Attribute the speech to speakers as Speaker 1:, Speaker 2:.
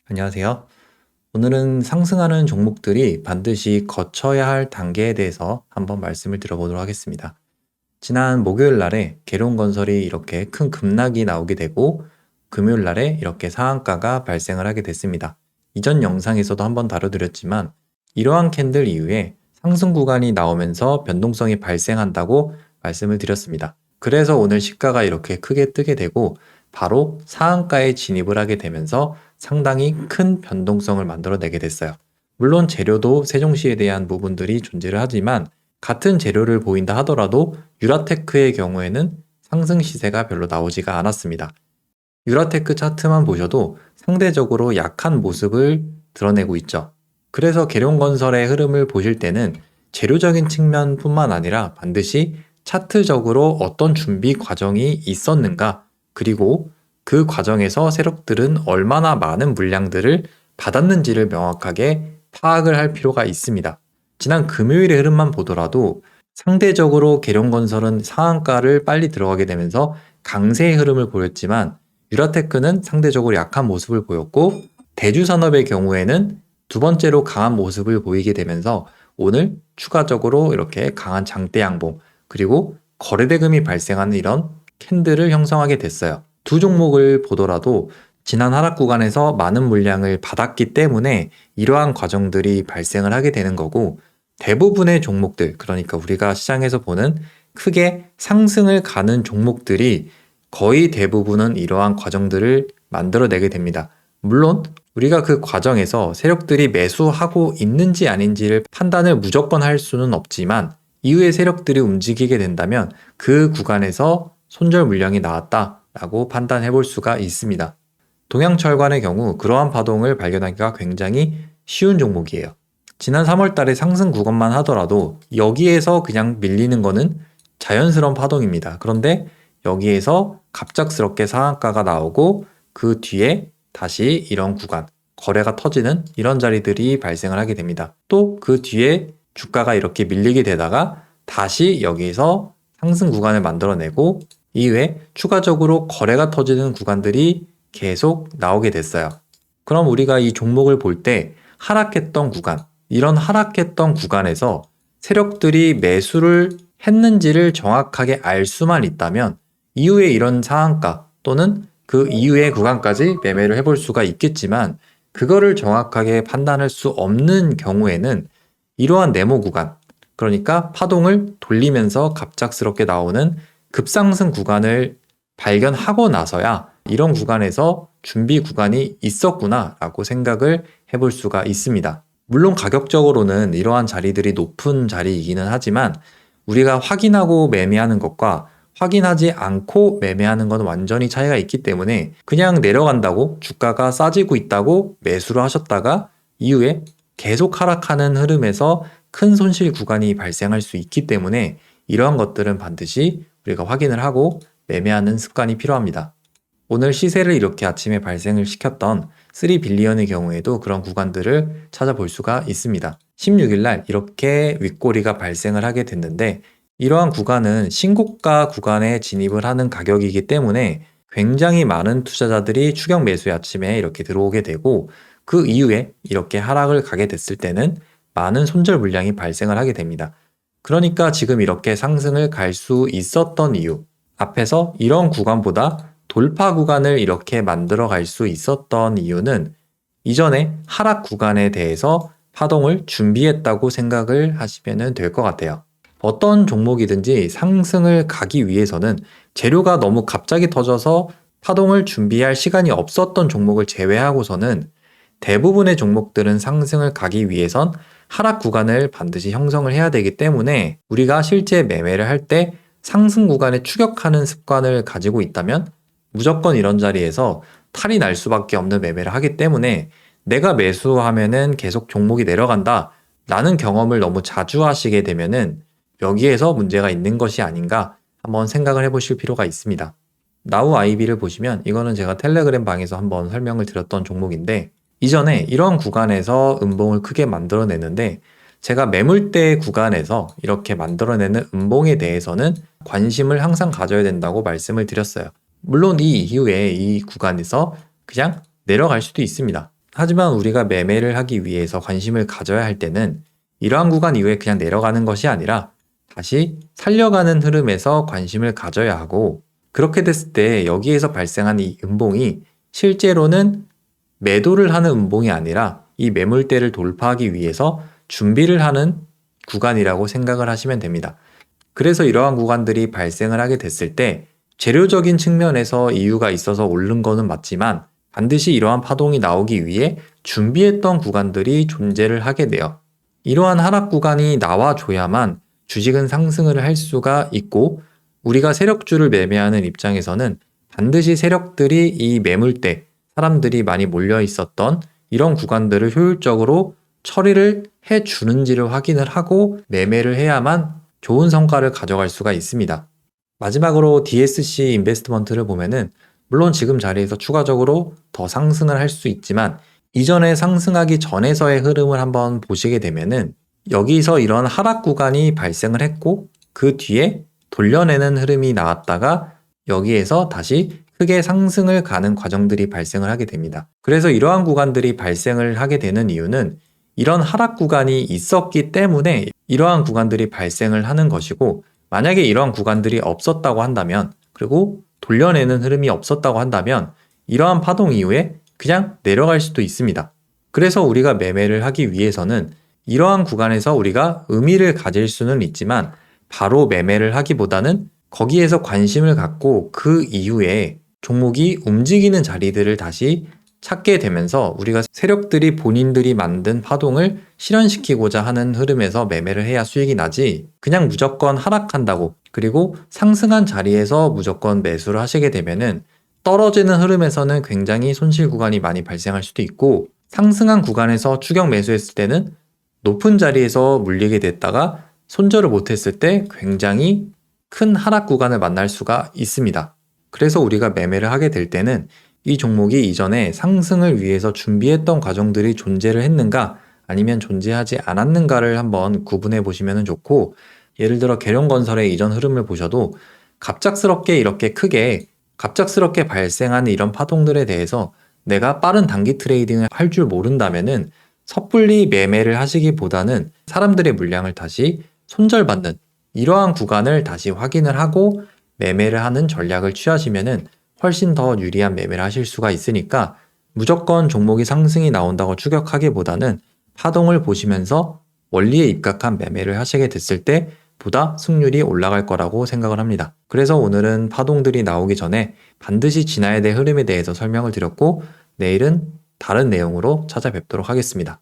Speaker 1: 안녕하세요. 오늘은 상승하는 종목들이 반드시 거쳐야 할 단계에 대해서 한번 말씀을 드려보도록 하겠습니다. 지난 목요일 날에 계룡건설이 이렇게 큰 급락이 나오게 되고 금요일 날에 이렇게 상한가가 발생을 하게 됐습니다. 이전 영상에서도 한번 다뤄드렸지만 이러한 캔들 이후에 상승 구간이 나오면서 변동성이 발생한다고 말씀을 드렸습니다. 그래서 오늘 시가가 이렇게 크게 뜨게 되고 바로 상한가에 진입을 하게 되면서 상당히 큰 변동성을 만들어내게 됐어요. 물론 재료도 세종시에 대한 부분들이 존재를 하지만 같은 재료를 보인다 하더라도 유라테크의 경우에는 상승 시세가 별로 나오지가 않았습니다. 유라테크 차트만 보셔도 상대적으로 약한 모습을 드러내고 있죠. 그래서 계룡건설의 흐름을 보실 때는 재료적인 측면뿐만 아니라 반드시 차트적으로 어떤 준비 과정이 있었는가, 그리고 그 과정에서 세력들은 얼마나 많은 물량들을 받았는지를 명확하게 파악을 할 필요가 있습니다. 지난 금요일의 흐름만 보더라도 상대적으로 계룡건설은 상한가를 빨리 들어가게 되면서 강세의 흐름을 보였지만 유라테크는 상대적으로 약한 모습을 보였고 대주산업의 경우에는 두 번째로 강한 모습을 보이게 되면서 오늘 추가적으로 이렇게 강한 장대 양봉 그리고 거래대금이 발생하는 이런 캔들을 형성하게 됐어요. 두 종목을 보더라도 지난 하락 구간에서 많은 물량을 받았기 때문에 이러한 과정들이 발생을 하게 되는 거고 대부분의 종목들, 그러니까 우리가 시장에서 보는 크게 상승을 가는 종목들이 거의 대부분은 이러한 과정들을 만들어내게 됩니다. 물론 우리가 그 과정에서 세력들이 매수하고 있는지 아닌지를 판단을 무조건 할 수는 없지만 이후에 세력들이 움직이게 된다면 그 구간에서 손절 물량이 나왔다라고 판단해 볼 수가 있습니다. 동양철관의 경우 그러한 파동을 발견하기가 굉장히 쉬운 종목이에요. 지난 3월 달에 상승 구간만 하더라도 여기에서 그냥 밀리는 거는 자연스러운 파동입니다. 그런데 여기에서 갑작스럽게 상한가가 나오고 그 뒤에 다시 이런 구간, 거래가 터지는 이런 자리들이 발생을 하게 됩니다. 또 그 뒤에 주가가 이렇게 밀리게 되다가 다시 여기서 상승 구간을 만들어내고 이후에 추가적으로 거래가 터지는 구간들이 계속 나오게 됐어요. 그럼 우리가 이 종목을 볼 때 하락했던 구간, 이런 하락했던 구간에서 세력들이 매수를 했는지를 정확하게 알 수만 있다면 이후에 이런 상한가 또는 그 이후의 구간까지 매매를 해볼 수가 있겠지만 그거를 정확하게 판단할 수 없는 경우에는 이러한 네모 구간, 그러니까 파동을 돌리면서 갑작스럽게 나오는 급상승 구간을 발견하고 나서야 이런 구간에서 준비 구간이 있었구나 라고 생각을 해볼 수가 있습니다. 물론 가격적으로는 이러한 자리들이 높은 자리이기는 하지만 우리가 확인하고 매매하는 것과 확인하지 않고 매매하는 건 완전히 차이가 있기 때문에 그냥 내려간다고 주가가 싸지고 있다고 매수를 하셨다가 이후에 계속 하락하는 흐름에서 큰 손실 구간이 발생할 수 있기 때문에 이러한 것들은 반드시 우리가 확인을 하고 매매하는 습관이 필요합니다. 오늘 시세를 이렇게 아침에 발생을 시켰던 3빌리언의 경우에도 그런 구간들을 찾아볼 수가 있습니다. 16일 날 이렇게 윗꼬리가 발생을 하게 됐는데 이러한 구간은 신고가 구간에 진입을 하는 가격이기 때문에 굉장히 많은 투자자들이 추격 매수에 아침에 이렇게 들어오게 되고 그 이후에 이렇게 하락을 가게 됐을 때는 많은 손절 물량이 발생을 하게 됩니다. 그러니까 지금 이렇게 상승을 갈 수 있었던 이유, 앞에서 이런 구간보다 돌파 구간을 이렇게 만들어 갈 수 있었던 이유는 이전에 하락 구간에 대해서 파동을 준비했다고 생각을 하시면 될 것 같아요. 어떤 종목이든지 상승을 가기 위해서는 재료가 너무 갑자기 터져서 파동을 준비할 시간이 없었던 종목을 제외하고서는 대부분의 종목들은 상승을 가기 위해선 하락 구간을 반드시 형성을 해야 되기 때문에 우리가 실제 매매를 할 때 상승 구간에 추격하는 습관을 가지고 있다면 무조건 이런 자리에서 탈이 날 수밖에 없는 매매를 하기 때문에 내가 매수하면은 계속 종목이 내려간다 라는 경험을 너무 자주 하시게 되면은 여기에서 문제가 있는 것이 아닌가 한번 생각을 해보실 필요가 있습니다. 나우 아이비를 보시면 이거는 제가 텔레그램 방에서 한번 설명을 드렸던 종목인데 이전에 이런 구간에서 음봉을 크게 만들어내는데 제가 매물대 구간에서 이렇게 만들어내는 음봉에 대해서는 관심을 항상 가져야 된다고 말씀을 드렸어요. 물론 이 이후에 이 구간에서 그냥 내려갈 수도 있습니다. 하지만 우리가 매매를 하기 위해서 관심을 가져야 할 때는 이러한 구간 이후에 그냥 내려가는 것이 아니라 다시 살려가는 흐름에서 관심을 가져야 하고, 그렇게 됐을 때 여기에서 발생한 이 음봉이 실제로는 매도를 하는 음봉이 아니라 이 매물대를 돌파하기 위해서 준비를 하는 구간이라고 생각을 하시면 됩니다. 그래서 이러한 구간들이 발생을 하게 됐을 때 재료적인 측면에서 이유가 있어서 오른 거는 맞지만 반드시 이러한 파동이 나오기 위해 준비했던 구간들이 존재를 하게 돼요. 이러한 하락 구간이 나와줘야만 주식은 상승을 할 수가 있고, 우리가 세력주를 매매하는 입장에서는 반드시 세력들이 이 매물대, 사람들이 많이 몰려 있었던 이런 구간들을 효율적으로 처리를 해주는지를 확인을 하고 매매를 해야만 좋은 성과를 가져갈 수가 있습니다. 마지막으로 DSC 인베스트먼트를 보면은 물론 지금 자리에서 추가적으로 더 상승을 할 수 있지만 이전에 상승하기 전에서의 흐름을 한번 보시게 되면은 여기서 이런 하락 구간이 발생을 했고 그 뒤에 돌려내는 흐름이 나왔다가 여기에서 다시 크게 상승을 가는 과정들이 발생을 하게 됩니다. 그래서 이러한 구간들이 발생을 하게 되는 이유는 이런 하락 구간이 있었기 때문에 이러한 구간들이 발생을 하는 것이고, 만약에 이러한 구간들이 없었다고 한다면, 그리고 돌려내는 흐름이 없었다고 한다면 이러한 파동 이후에 그냥 내려갈 수도 있습니다. 그래서 우리가 매매를 하기 위해서는 이러한 구간에서 우리가 의미를 가질 수는 있지만 바로 매매를 하기보다는 거기에서 관심을 갖고 그 이후에 종목이 움직이는 자리들을 다시 찾게 되면서 우리가 세력들이 본인들이 만든 파동을 실현시키고자 하는 흐름에서 매매를 해야 수익이 나지, 그냥 무조건 하락한다고 그리고 상승한 자리에서 무조건 매수를 하시게 되면은 떨어지는 흐름에서는 굉장히 손실 구간이 많이 발생할 수도 있고, 상승한 구간에서 추격 매수했을 때는 높은 자리에서 물리게 됐다가 손절을 못했을 때 굉장히 큰 하락 구간을 만날 수가 있습니다. 그래서 우리가 매매를 하게 될 때는 이 종목이 이전에 상승을 위해서 준비했던 과정들이 존재를 했는가 아니면 존재하지 않았는가를 한번 구분해 보시면 좋고, 예를 들어 계룡건설의 이전 흐름을 보셔도 갑작스럽게 이렇게 크게 갑작스럽게 발생하는 이런 파동들에 대해서 내가 빠른 단기 트레이딩을 할 줄 모른다면은 섣불리 매매를 하시기보다는 사람들의 물량을 다시 손절받는 이러한 구간을 다시 확인을 하고 매매를 하는 전략을 취하시면은 훨씬 더 유리한 매매를 하실 수가 있으니까, 무조건 종목이 상승이 나온다고 추격하기보다는 파동을 보시면서 원리에 입각한 매매를 하시게 됐을 때 보다 승률이 올라갈 거라고 생각을 합니다. 그래서 오늘은 파동들이 나오기 전에 반드시 지나야 될 흐름에 대해서 설명을 드렸고, 내일은 다른 내용으로 찾아뵙도록 하겠습니다.